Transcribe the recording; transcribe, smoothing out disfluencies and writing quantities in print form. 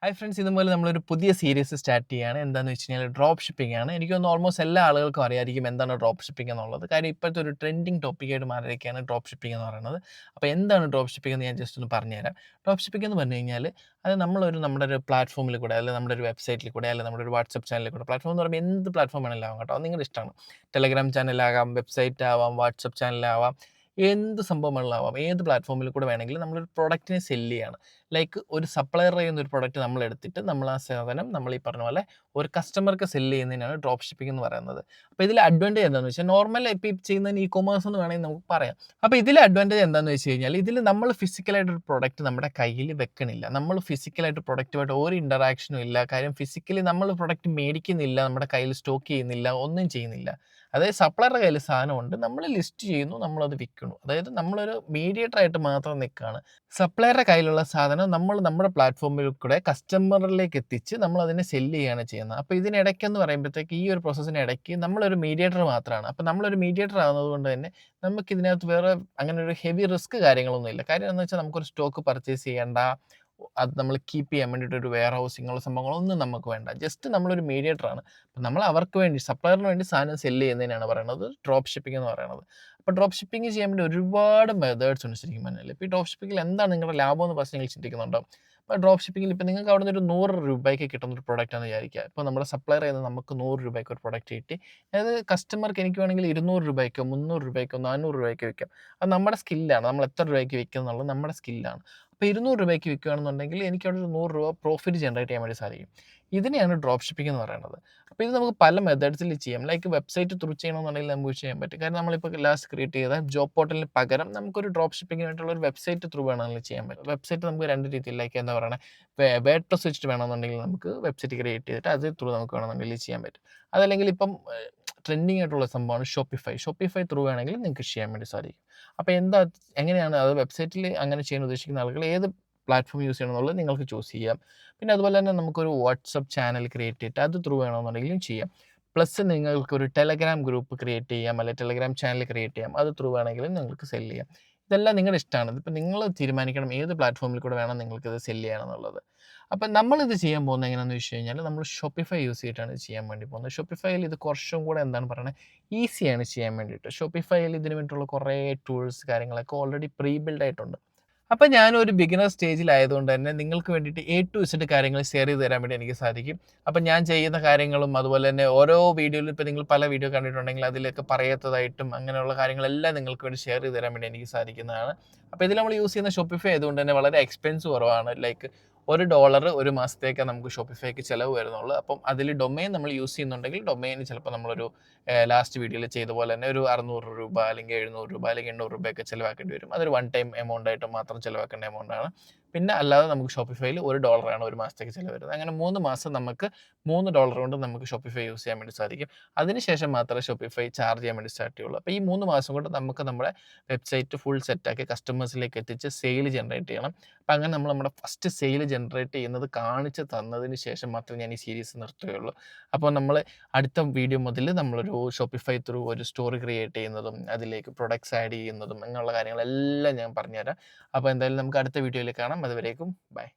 Hi friends, ഇതുപോലെ നമ്മളൊരു പുതിയ സീരീസ് സ്റ്റാർട്ട് ചെയ്യുകയാണ്. എന്താണെന്ന് വെച്ച് കഴിഞ്ഞാൽ ഡ്രോപ്പ് ഷിപ്പിംഗ് ആണ്. എനിക്ക് തോന്നുന്നു ഓൾമോസ്റ്റ് എല്ലാ ആളുകൾക്കും അറിയായിരിക്കും എന്താണ് ഡ്രോപ്പ് ഷിപ്പിംഗ് എന്നുള്ളത്. കാര്യം ഇപ്പോഴത്തെ ഒരു ട്രെൻഡിങ് ടോപ്പിക്കായിട്ട് മാറിയിരിക്കുകയാണ് ഡ്രോപ്പ് ഷിപ്പിംഗ് എന്ന് പറയുന്നത്. അപ്പോൾ എന്താണ് ഡ്രോപ്പ് ഷിപ്പിംഗ് എന്ന് ഞാൻ ജസ്റ്റ് ഒന്ന് പറഞ്ഞുതരാം. ഡ്രോപ്പ് ഷിപ്പിംഗ് എന്ന് പറഞ്ഞു കഴിഞ്ഞാൽ അത് നമ്മുടെ ഒരു പ്ലാറ്റ്ഫോമിൽ കൂടെ, അല്ലെങ്കിൽ നമ്മുടെ ഒരു വെബ്സൈറ്റിൽ കൂടെ, അല്ലെങ്കിൽ നമ്മുടെ ഒരു വാട്സപ്പ് ചാനലിൽ കൂടെ, പ്ലാറ്റ്ഫോം എന്ന് പറയുമ്പോൾ എന്ത് പ്ലാറ്റ്ഫോം വേണമെങ്കിലും ആവാം കേട്ടോ, അത് നിങ്ങളുടെ ഇഷ്ടമാണ്. ടെലഗ്രാം ചാനലാകാം, വെബ്സൈറ്റ് ആവാം, വാട്സപ്പ് ചാനലാവാം, എന്ത് സംഭവങ്ങളിലാവാം, ഏത് പ്ലാറ്റ്ഫോമിൽ കൂടെ വേണമെങ്കിലും നമ്മളൊരു പ്രൊഡക്റ്റിനെ സെല്ല് ചെയ്യാണ്. ലൈക്ക് ഒരു സപ്ലയർ ചെയ്യുന്ന ഒരു പ്രൊഡക്റ്റ് നമ്മൾ എടുത്തിട്ട് നമ്മൾ ആ സാധനം നമ്മൾ ഈ പറഞ്ഞ പോലെ ഒരു കസ്റ്റമർക്ക് സെല്ല് ചെയ്യുന്നതിനാണ് ഡ്രോപ്പ് ഷിപ്പിംഗ് എന്ന് പറയുന്നത്. അപ്പോൾ ഇതിൽ അഡ്വാൻറ്റേജ് എന്താണെന്ന് വെച്ചാൽ നോർമൽ ഇപ്പോൾ ഈ ചെയ്യുന്നതിന് ഇ കൊമേഴ്സ് എന്ന് വേണമെങ്കിൽ നമുക്ക് പറയാം. അപ്പോൾ ഇതിലെ അഡ്വാൻറ്റേജ് എന്താണെന്ന് വെച്ച് കഴിഞ്ഞാൽ ഇതിൽ നമ്മൾ ഫിസിക്കലായിട്ടൊരു പ്രൊഡക്റ്റ് നമ്മുടെ കയ്യിൽ വെക്കണില്ല. നമ്മൾ ഫിസിക്കലായിട്ട് പ്രൊഡക്റ്റുമായിട്ട് ഒരു ഇൻറ്ററാക്ഷനും ഇല്ല. കാര്യം ഫിസിക്കലി നമ്മൾ പ്രൊഡക്റ്റ് മേടിക്കുന്നില്ല, നമ്മുടെ കയ്യിൽ സ്റ്റോക്ക് ചെയ്യുന്നില്ല, ഒന്നും ചെയ്യുന്നില്ല. അതായത് സപ്ലയറുടെ കയ്യിൽ സാധനമുണ്ട്, നമ്മൾ ലിസ്റ്റ് ചെയ്യുന്നു, നമ്മളത് വിൽക്കുന്നു. അതായത് നമ്മളൊരു മീഡിയേറ്റർ ആയിട്ട് മാത്രം നിൽക്കുകയാണ്. സപ്ലയറുടെ കയ്യിലുള്ള സാധനം നമ്മൾ നമ്മുടെ പ്ലാറ്റ്ഫോമിൽ കൂടെ കസ്റ്റമറിലേക്ക് എത്തിച്ച് നമ്മൾ അതിനെ സെല്ല് ചെയ്യുകയാണ് ചെയ്യുന്നത്. അപ്പോൾ ഇതിനിടയ്ക്കെന്ന് പറയുമ്പോഴത്തേക്ക് ഈ ഒരു പ്രോസസ്സിന് ഇടയ്ക്ക് നമ്മളൊരു മീഡിയേറ്റർ മാത്രമാണ്. അപ്പോൾ നമ്മളൊരു മീഡിയേറ്റർ ആകുന്നത് കൊണ്ട് തന്നെ നമുക്ക് ഇതിനകത്ത് വേറെ അങ്ങനെ ഒരു ഹെവി റിസ്ക് കാര്യങ്ങളൊന്നും ഇല്ല. കാര്യം എന്താണെന്ന് വെച്ചാൽ നമുക്കൊരു സ്റ്റോക്ക് പർച്ചേസ് ചെയ്യേണ്ട, അത് നമ്മൾ കീപ്പ് ചെയ്യാൻ വേണ്ടിയിട്ട് ഒരു വെയർ ഹൗസിങ്ങുള്ള സംഭവങ്ങളൊന്നും നമുക്ക് വേണ്ട. ജസ്റ്റ് നമ്മളൊരു മീഡിയേറ്റർ ആണ്. അപ്പം നമ്മൾ അവർക്ക് വേണ്ടി, സപ്ലയറിന് വേണ്ടി സാധനം സെല്ല് ചെയ്യുന്നതിനാണ് പറയുന്നത് ഡ്രോപ്പ് ഷിപ്പിംഗ് എന്ന് പറയുന്നത്. അപ്പോൾ ഡ്രോപ്പ് ഷിപ്പിംഗ് ചെയ്യാൻ വേണ്ടി ഒരുപാട് മെത്തേഡ്സ് ഉണ്ട് ശരിക്കും പറഞ്ഞാൽ. ഇപ്പോൾ ഈ ഡ്രോപ്പ് ഷിപ്പിംഗിൽ എന്താണ് നിങ്ങളുടെ ലാഭം എന്ന് പറഞ്ഞ് നിങ്ങൾ ചിന്തിക്കുന്നുണ്ടോ? അപ്പോൾ ഡ്രോപ്പ് ഷിപ്പിംഗിൽ ഇപ്പോൾ നിങ്ങൾക്ക് അവിടെ നിന്ന് ഒരു 100 രൂപയ്ക്ക് കിട്ടുന്ന ഒരു പ്രൊഡക്റ്റാണെന്ന് വിചാരിക്കുക. ഇപ്പോൾ നമ്മുടെ സപ്ലയർ ചെയ്യുന്നത് നമുക്ക് 100 രൂപയ്ക്ക് ഒരു പ്രൊഡക്റ്റ് കിട്ടി. അതായത് കസ്റ്റമർക്ക് എനിക്ക് വേണമെങ്കിൽ 200 രൂപയ്ക്കോ 300 രൂപയ്ക്കോ 400 രൂപയ്ക്കോ വിൽക്കാം. അത് നമ്മുടെ സ്കില്ലാണ്. നമ്മൾ എത്ര രൂപയ്ക്ക് വിൽക്കുക എന്നുള്ളത് നമ്മുടെ സ്കില്ലാണ്. അപ്പോൾ 200 രൂപയ്ക്ക് വിൽക്കുകയാണെന്നുണ്ടെങ്കിൽ എനിക്ക് അവിടെ ഒരു 100 രൂപ പ്രോഫിറ്റ് ജനറേറ്റ് ചെയ്യാൻ വേണ്ടി സാധിക്കും. ഇതിനെയാണ് ഡ്രോപ്പ് ഷിപ്പിംഗ് എന്ന് പറയുന്നത്. അപ്പോൾ ഇത് നമുക്ക് പല മെത്തേഡ്സിൽ ചെയ്യാം. ലൈക്ക് വെബ്സൈറ്റ് ത്രൂ ചെയ്യണമെന്നുണ്ടെങ്കിൽ നമുക്ക് ചെയ്യാൻ പറ്റും. കാരണം നമ്മളിപ്പോൾ ലാസ്റ്റ് ക്രിയേറ്റ് ചെയ്ത ജോബ് പോർട്ടലിന് പകരം നമുക്കൊരു ഡ്രോപ്പ് ഷിപ്പിംഗിനായിട്ടുള്ള ഒരു വെബ്സൈറ്റ് ത്രൂ വേണമെങ്കിൽ ചെയ്യാൻ പറ്റും. വെബ്സൈറ്റ് നമുക്ക് രണ്ട് രീതിയിൽ, ലൈക്ക് എന്താ പറയുക, വേർഡ്പ്രസ് വെച്ചിട്ട് വേണമെന്നുണ്ടെങ്കിൽ നമുക്ക് വെബ്സൈറ്റ് ക്രിയേറ്റ് ചെയ്തിട്ട് അത് ത്രൂ നമുക്ക് വേണമെന്നുണ്ടെങ്കിൽ ചെയ്യാൻ പറ്റും. അതല്ലെങ്കിൽ ഇപ്പം ട്രെൻഡിങ് ആയിട്ടുള്ള സംഭവമാണ് ഷോപ്പിഫൈ ത്രൂ വേണമെങ്കിൽ നിങ്ങൾക്ക് ചെയ്യാൻ വേണ്ടി സാധിക്കും. അപ്പോൾ എങ്ങനെയാണ് അത് വെബ്സൈറ്റിൽ അങ്ങനെ ചെയ്യാൻ ഉദ്ദേശിക്കുന്ന ആളുകൾ ഏത് പ്ലാറ്റ്ഫോം യൂസ് ചെയ്യണം എന്നുള്ളത് നിങ്ങൾക്ക് ചൂസ് ചെയ്യാം. പിന്നെ അതുപോലെ തന്നെ നമുക്കൊരു വാട്സപ്പ് ചാനൽ ക്രിയേറ്റ് ചെയ്തിട്ട് അത് ത്രൂ വേണമെന്നുണ്ടെങ്കിലും ചെയ്യാം. പ്ലസ് നിങ്ങൾക്കൊരു ടെലഗ്രാം ഗ്രൂപ്പ് ക്രിയേറ്റ് ചെയ്യാം, അല്ലെങ്കിൽ ടെലഗ്രാം ചാനൽ ക്രിയേറ്റ് ചെയ്യാം, അത് ത്രൂ വേണമെങ്കിലും നിങ്ങൾക്ക് സെല്ല് ചെയ്യാം. ഇതെല്ലാം നിങ്ങളുടെ ഇഷ്ടമാണ്. ഇതിപ്പോൾ നിങ്ങൾ തീരുമാനിക്കണം ഏത് പ്ലാറ്റ്ഫോമിൽ കൂടെ വേണം നിങ്ങൾക്കിത് സെല്ല് ചെയ്യണം എന്നുള്ളത്. അപ്പം നമ്മളിത് ചെയ്യാൻ പോകുന്നത് എങ്ങനെയാണെന്ന് വെച്ച് കഴിഞ്ഞാൽ നമ്മൾ ഷോപ്പിഫൈ യൂസ് ചെയ്തിട്ടാണ് ചെയ്യാൻ വേണ്ടി പോകുന്നത്. ഷോപ്പിഫൈയിൽ ഇത് കുറച്ചും കൂടെ എന്താണ് പറയുന്നത്, ഈസിയാണ് ചെയ്യാൻ വേണ്ടിയിട്ട്. ഷോപ്പിഫൈയിൽ ഇതിന് വേണ്ടിയിട്ടുള്ള കുറേ ടൂൾസ് കാര്യങ്ങളൊക്കെ ഓൾറെഡി പ്രീ ബിൽഡ് ആയിട്ടുണ്ട്. അപ്പം ഞാനൊരു ബിഗിനർ സ്റ്റേജിലായതുകൊണ്ട് തന്നെ നിങ്ങൾക്ക് വേണ്ടിയിട്ട് എ ടു ഇസഡ് കാര്യങ്ങൾ ഷെയർ ചെയ്ത് തരാൻ വേണ്ടി എനിക്ക് സാധിക്കും. അപ്പം ഞാൻ ചെയ്യുന്ന കാര്യങ്ങളും അതുപോലെ തന്നെ ഓരോ വീഡിയോയിലും ഇപ്പോൾ നിങ്ങൾ പല വീഡിയോ കണ്ടിട്ടുണ്ടെങ്കിൽ അതിലൊക്കെ പറയാത്തതായിട്ടും അങ്ങനെയുള്ള കാര്യങ്ങളെല്ലാം നിങ്ങൾക്ക് വേണ്ടി ഷെയർ ചെയ്ത് തരാൻ വേണ്ടി എനിക്ക് സാധിക്കുന്നതാണ്. അപ്പോൾ ഇതിൽ നമ്മൾ യൂസ് ചെയ്യുന്ന ഷോപ്പിഫൈ ആയതുകൊണ്ട് തന്നെ വളരെ എക്സ്പെൻസ് കുറവാണ്. ലൈക്ക് $1 ഒരു മാസത്തേക്ക് നമുക്ക് ഷോപ്പിഫൈക്ക് ചിലവ് വരുന്നുള്ളൂ. അപ്പം അതിൽ ഡൊമെയിൻ നമ്മൾ യൂസ് ചെയ്യുന്നുണ്ടെങ്കിൽ ഡൊമെയിന് ചിലപ്പോൾ നമ്മളൊരു ലാസ്റ്റ് വീഡിയോയിൽ ചെയ്ത പോലെ തന്നെ ഒരു 600 രൂപ അല്ലെങ്കിൽ 700 രൂപ അല്ലെങ്കിൽ 800 രൂപയൊക്കെ ചിലവാക്കേണ്ടി വരും. അതൊരു വൺ ടൈം എമൗണ്ട് ആയിട്ട് മാത്രം ചിലവാക്കേണ്ട എമൗണ്ടാണ്. പിന്നെ അല്ലാതെ നമുക്ക് ഷോപ്പിഫൈയിൽ $1 ഒരു മാസത്തേക്ക് ചിലവ് വരുന്നത്. അങ്ങനെ 3 മാസം നമുക്ക് $3 കൊണ്ട് നമുക്ക് ഷോപ്പിഫൈ യൂസ് ചെയ്യാൻ വേണ്ടി സാധിക്കും. അതിനുശേഷം മാത്രമേ ഷോപ്പിഫൈ ചാർജ് ചെയ്യാൻ വേണ്ടി സ്റ്റാർട്ട് ചെയ്യുള്ളൂ. അപ്പോൾ ഈ 3 മാസം കൊണ്ട് നമുക്ക് നമ്മുടെ വെബ്സൈറ്റ് ഫുൾ സെറ്റാക്കി കസ്റ്റമേഴ്സിലേക്ക് എത്തിച്ച് സെയിൽ ജനറേറ്റ് ചെയ്യണം. അപ്പം അങ്ങനെ നമ്മൾ നമ്മുടെ ഫസ്റ്റ് സെയിൽ ജനറേറ്റ് ചെയ്യുന്നത് കാണിച്ച് തന്നതിന് ശേഷം മാത്രമേ ഞാൻ ഈ സീരീസ് നിർത്തുകയുള്ളൂ. അപ്പോൾ നമ്മൾ അടുത്ത വീഡിയോ മുതൽ നമ്മളൊരു ഷോപ്പിഫൈ ത്രൂ ഒരു സ്റ്റോറി ക്രിയേറ്റ് ചെയ്യുന്നതും അതിലേക്ക് പ്രൊഡക്ട്സ് ആഡ് ചെയ്യുന്നതും അങ്ങനെയുള്ള കാര്യങ്ങളെല്ലാം ഞാൻ പറഞ്ഞുതരാം. അപ്പോൾ എന്തായാലും നമുക്ക് അടുത്ത വീഡിയോയിൽ കാണാം. അതുവരേക്കും ബൈ.